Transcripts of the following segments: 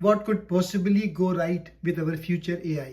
What could possibly go right with our future AI?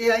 AI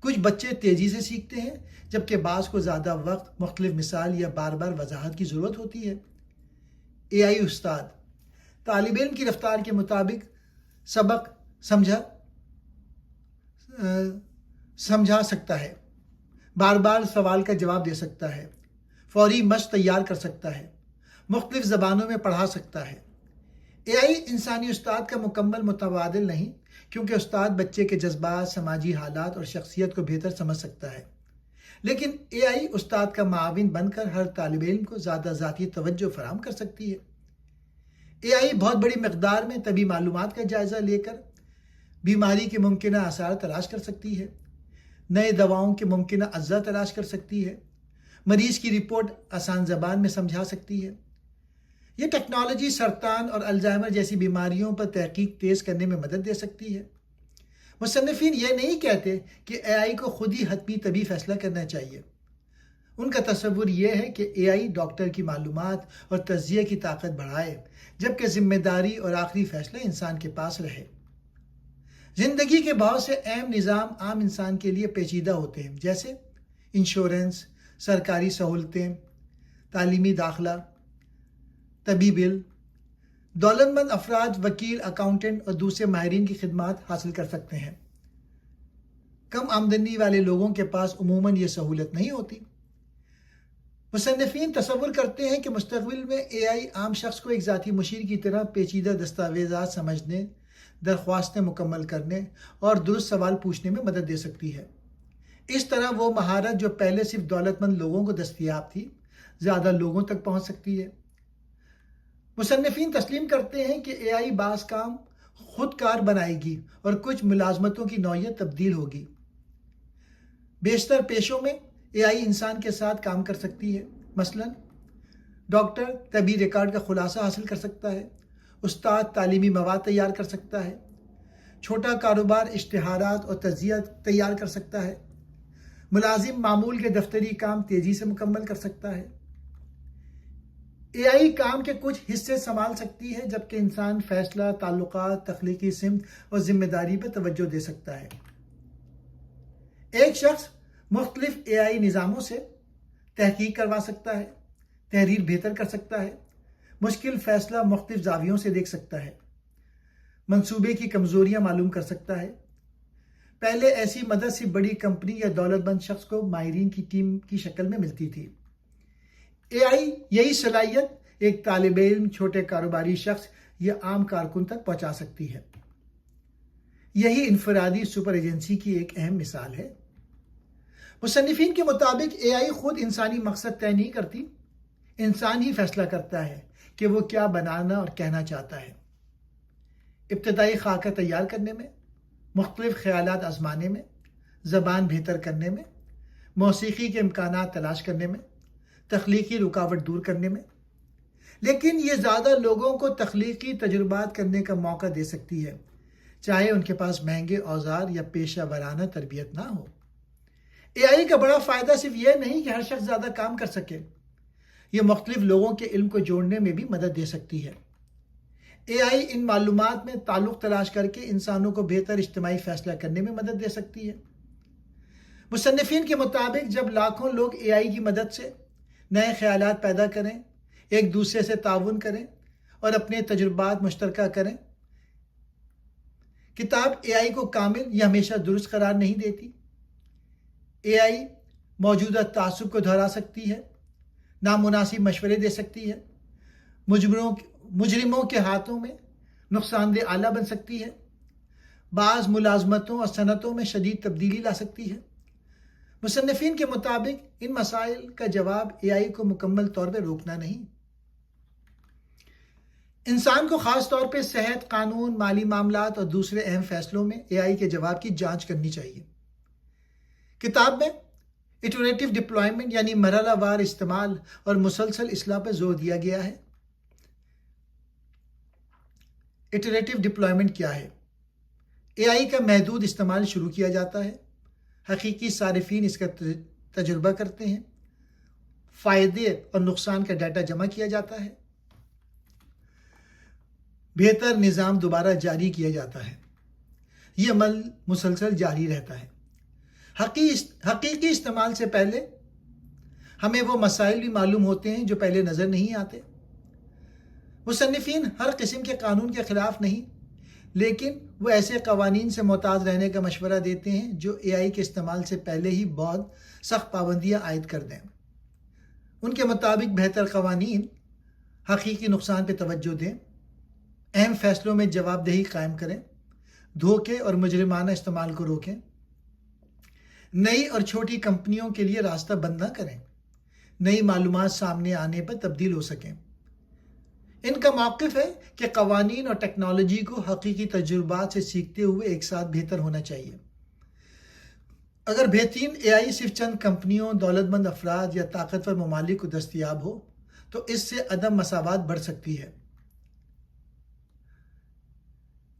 کچھ بچے تیزی سے سیکھتے ہیں جبکہ بعض کو زیادہ وقت، مختلف مثال یا بار بار وضاحت کی ضرورت ہوتی ہے۔ اے آئی استاد طالب علم کی رفتار کے مطابق سبق سمجھا سکتا ہے، بار بار سوال کا جواب دے سکتا ہے، فوری مشق تیار کر سکتا ہے، مختلف زبانوں میں پڑھا سکتا ہے۔ اے آئی انسانی استاد کا مکمل متبادل نہیں، کیونکہ استاد بچے کے جذبات، سماجی حالات اور شخصیت کو بہتر سمجھ سکتا ہے، لیکن اے آئی استاد کا معاون بن کر ہر طالب علم کو زیادہ ذاتی توجہ فراہم کر سکتی ہے۔ اے آئی بہت بڑی مقدار میں طبی معلومات کا جائزہ لے کر بیماری کے ممکنہ آثار تلاش کر سکتی ہے، نئے دواؤں کے ممکنہ اجزاء تلاش کر سکتی ہے، مریض کی رپورٹ آسان زبان میں سمجھا سکتی ہے۔ یہ ٹیکنالوجی سرطان اور الزائمر جیسی بیماریوں پر تحقیق تیز کرنے میں مدد دے سکتی ہے۔ مصنفین یہ نہیں کہتے کہ اے آئی کو خود ہی حتمی طبی فیصلہ کرنا چاہیے۔ ان کا تصور یہ ہے کہ اے آئی ڈاکٹر کی معلومات اور تجزیے کی طاقت بڑھائے، جبکہ ذمہ داری اور آخری فیصلہ انسان کے پاس رہے۔ زندگی کے بہت سے اہم نظام عام انسان کے لیے پیچیدہ ہوتے ہیں، جیسے انشورنس، سرکاری سہولتیں، تعلیمی داخلہ، طبی بل۔ دولت مند افراد وکیل، اکاؤنٹنٹ اور دوسرے ماہرین کی خدمات حاصل کر سکتے ہیں۔ کم آمدنی والے لوگوں کے پاس عموماً یہ سہولت نہیں ہوتی۔ مصنفین تصور کرتے ہیں کہ مستقبل میں اے آئی عام شخص کو ایک ذاتی مشیر کی طرح پیچیدہ دستاویزات سمجھنے، درخواستیں مکمل کرنے اور درست سوال پوچھنے میں مدد دے سکتی ہے۔ اس طرح وہ مہارت جو پہلے صرف دولت مند لوگوں کو دستیاب تھی، زیادہ لوگوں تک پہنچ سکتی ہے۔ مصنفین تسلیم کرتے ہیں کہ اے آئی بعض کام خود کار بنائے گی اور کچھ ملازمتوں کی نوعیت تبدیل ہوگی۔ بیشتر پیشوں میں اے آئی انسان کے ساتھ کام کر سکتی ہے، مثلا ڈاکٹر طبی ریکارڈ کا خلاصہ حاصل کر سکتا ہے، استاد تعلیمی مواد تیار کر سکتا ہے، چھوٹا کاروبار اشتہارات اور تجزیہ تیار کر سکتا ہے، ملازم معمول کے دفتری کام تیزی سے مکمل کر سکتا ہے۔ اے آئی کام کے کچھ حصے سنبھال سکتی ہے، جبکہ انسان فیصلہ، تعلقات، تخلیقی سمت اور ذمہ داری پر توجہ دے سکتا ہے۔ ایک شخص مختلف اے آئی نظاموں سے تحقیق کروا سکتا ہے، تحریر بہتر کر سکتا ہے، مشکل فیصلہ مختلف زاویوں سے دیکھ سکتا ہے، منصوبے کی کمزوریاں معلوم کر سکتا ہے۔ پہلے ایسی مدد صرف بڑی کمپنی یا دولت مند شخص کو ماہرین کی ٹیم کی شکل میں ملتی تھی۔ اے آئی یہی صلاحیت ایک طالب علم، چھوٹے کاروباری شخص یا عام کارکن تک پہنچا سکتی ہے۔ یہی انفرادی سپر ایجنسی کی ایک اہم مثال ہے۔ مصنفین کے مطابق اے آئی خود انسانی مقصد طے نہیں کرتی، انسان ہی فیصلہ کرتا ہے کہ وہ کیا بنانا اور کہنا چاہتا ہے۔ ابتدائی خاکہ تیار کرنے میں، مختلف خیالات آزمانے میں، زبان بہتر کرنے میں، موسیقی کے امکانات تلاش کرنے میں، تخلیقی رکاوٹ دور کرنے میں، لیکن یہ زیادہ لوگوں کو تخلیقی تجربات کرنے کا موقع دے سکتی ہے، چاہے ان کے پاس مہنگے اوزار یا پیشہ ورانہ تربیت نہ ہو۔ اے آئی کا بڑا فائدہ صرف یہ نہیں کہ ہر شخص زیادہ کام کر سکے، یہ مختلف لوگوں کے علم کو جوڑنے میں بھی مدد دے سکتی ہے۔ اے آئی ان معلومات میں تعلق تلاش کر کے انسانوں کو بہتر اجتماعی فیصلہ کرنے میں مدد دے سکتی ہے۔ مصنفین کے مطابق جب لاکھوں لوگ اے آئی کی مدد سے نئے خیالات پیدا کریں، ایک دوسرے سے تعاون کریں اور اپنے تجربات مشترکہ کریں، کتاب اے آئی کو کامل یا ہمیشہ درست قرار نہیں دیتی۔ اے آئی موجودہ تعصب کو دہرا سکتی ہے، نامناسب مشورے دے سکتی ہے، مجرموں کے ہاتھوں میں نقصان دہ آلہ بن سکتی ہے، بعض ملازمتوں اور صنعتوں میں شدید تبدیلی لا سکتی ہے۔ مصنفین کے مطابق ان مسائل کا جواب اے آئی کو مکمل طور پہ روکنا نہیں۔ انسان کو خاص طور پہ صحت، قانون، مالی معاملات اور دوسرے اہم فیصلوں میں اے آئی کے جواب کی جانچ کرنی چاہیے۔ کتاب میں ایٹریٹو ڈپلائمنٹ یعنی مرحلہ وار استعمال اور مسلسل اصلاح پر زور دیا گیا ہے۔ ایٹریٹو ڈپلائمنٹ کیا ہے؟ اے آئی کا محدود استعمال شروع کیا جاتا ہے، حقیقی صارفین اس کا تجربہ کرتے ہیں، فائدے اور نقصان کا ڈیٹا جمع کیا جاتا ہے، بہتر نظام دوبارہ جاری کیا جاتا ہے۔ یہ عمل مسلسل جاری رہتا ہے۔ حقیقی استعمال سے پہلے ہمیں وہ مسائل بھی معلوم ہوتے ہیں جو پہلے نظر نہیں آتے۔ مصنفین ہر قسم کے قانون کے خلاف نہیں، لیکن وہ ایسے قوانین سے محتاط رہنے کا مشورہ دیتے ہیں جو اے آئی کے استعمال سے پہلے ہی بہت سخت پابندیاں عائد کر دیں۔ ان کے مطابق بہتر قوانین حقیقی نقصان پہ توجہ دیں، اہم فیصلوں میں جواب دہی قائم کریں، دھوکے اور مجرمانہ استعمال کو روکیں، نئی اور چھوٹی کمپنیوں کے لیے راستہ بند نہ کریں، نئی معلومات سامنے آنے پر تبدیل ہو سکیں۔ ان کا موقف ہے کہ قوانین اور ٹیکنالوجی کو حقیقی تجربات سے سیکھتے ہوئے ایک ساتھ بہتر ہونا چاہیے۔ اگر بہترین اے آئی صرف چند کمپنیوں، دولت مند افراد یا طاقتور ممالک کو دستیاب ہو تو اس سے عدم مساوات بڑھ سکتی ہے۔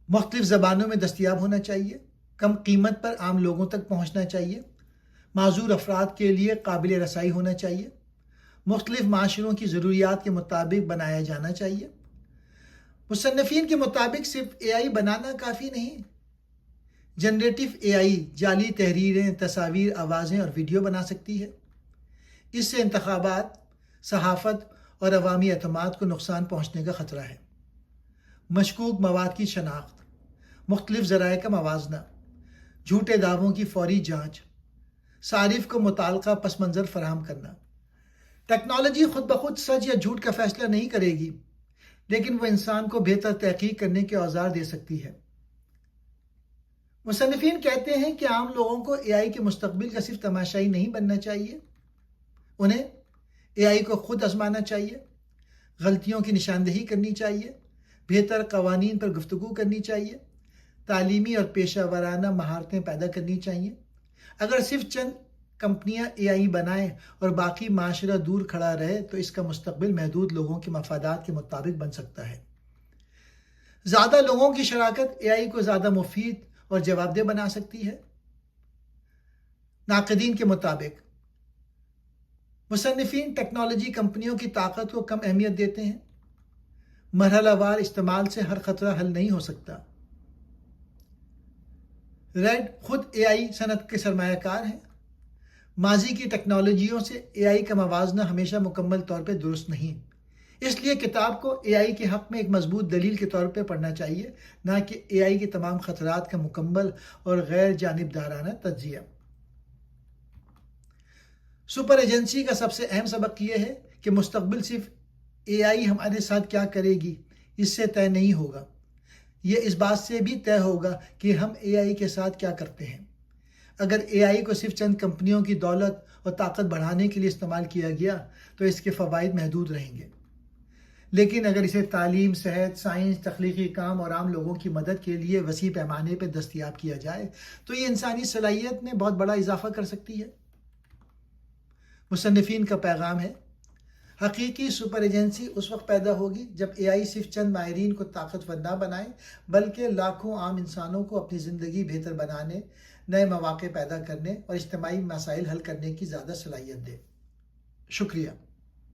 مختلف زبانوں میں دستیاب ہونا چاہیے، کم قیمت پر عام لوگوں تک پہنچنا چاہیے، معذور افراد کے لیے قابل رسائی ہونا چاہیے، مختلف معاشروں کی ضروریات کے مطابق بنایا جانا چاہیے۔ مصنفین کے مطابق صرف اے آئی بنانا کافی نہیں۔ جنریٹو اے آئی جعلی تحریریں، تصاویر، آوازیں اور ویڈیو بنا سکتی ہے۔ اس سے انتخابات، صحافت اور عوامی اعتماد کو نقصان پہنچنے کا خطرہ ہے۔ مشکوک مواد کی شناخت، مختلف ذرائع کا موازنہ، جھوٹے دعووں کی فوری جانچ، صارف کو متعلقہ پس منظر فراہم کرنا۔ ٹیکنالوجی خود بخود سچ یا جھوٹ کا فیصلہ نہیں کرے گی، لیکن وہ انسان کو بہتر تحقیق کرنے کے اوزار دے سکتی ہے۔ مصنفین کہتے ہیں کہ عام لوگوں کو اے آئی کے مستقبل کا صرف تماشائی نہیں بننا چاہیے، انہیں اے آئی کو خود آزمانا چاہیے، غلطیوں کی نشاندہی کرنی چاہیے، بہتر قوانین پر گفتگو کرنی چاہیے، تعلیمی اور پیشہ ورانہ مہارتیں پیدا کرنی چاہیے۔ اگر صرف چند کمپنیاں اے آئی بنائیں اور باقی معاشرہ دور کھڑا رہے تو اس کا مستقبل محدود لوگوں کے مفادات کے مطابق بن سکتا ہے۔ زیادہ لوگوں کی شراکت اے آئی کو زیادہ مفید اور جواب دہ بنا سکتی ہے۔ ناقدین کے مطابق مصنفین ٹیکنالوجی کمپنیوں کی طاقت کو کم اہمیت دیتے ہیں۔ مرحلہ وار استعمال سے ہر خطرہ حل نہیں ہو سکتا۔ ریڈ خود اے آئی صنعت کے سرمایہ کار ہیں۔ ماضی کی ٹیکنالوجیوں سے اے آئی کا موازنہ ہمیشہ مکمل طور پہ درست نہیں، اس لیے کتاب کو اے آئی کے حق میں ایک مضبوط دلیل کے طور پہ پڑھنا چاہیے، نہ کہ اے آئی کے تمام خطرات کا مکمل اور غیر جانبدارانہ تجزیہ۔ سپر ایجنسی کا سب سے اہم سبق یہ ہے کہ مستقبل صرف اے آئی ہمارے ساتھ کیا کرے گی اس سے طے نہیں ہوگا، یہ اس بات سے بھی طے ہوگا کہ ہم اے آئی کے ساتھ کیا کرتے ہیں۔ اگر اے آئی کو صرف چند کمپنیوں کی دولت اور طاقت بڑھانے کے لیے استعمال کیا گیا تو اس کے فوائد محدود رہیں گے، لیکن اگر اسے تعلیم، صحت، سائنس، تخلیقی کام اور عام لوگوں کی مدد کے لیے وسیع پیمانے پر دستیاب کیا جائے تو یہ انسانی صلاحیت میں بہت بڑا اضافہ کر سکتی ہے۔ مصنفین کا پیغام ہے، حقیقی سپر ایجنسی اس وقت پیدا ہوگی جب اے آئی صرف چند ماہرین کو طاقتور نہ بنائے بلکہ لاکھوں عام انسانوں کو اپنی زندگی بہتر بنانے، نئے مواقع پیدا کرنے اور اجتماعی مسائل حل کرنے کی زیادہ صلاحیت دے۔ شکریہ۔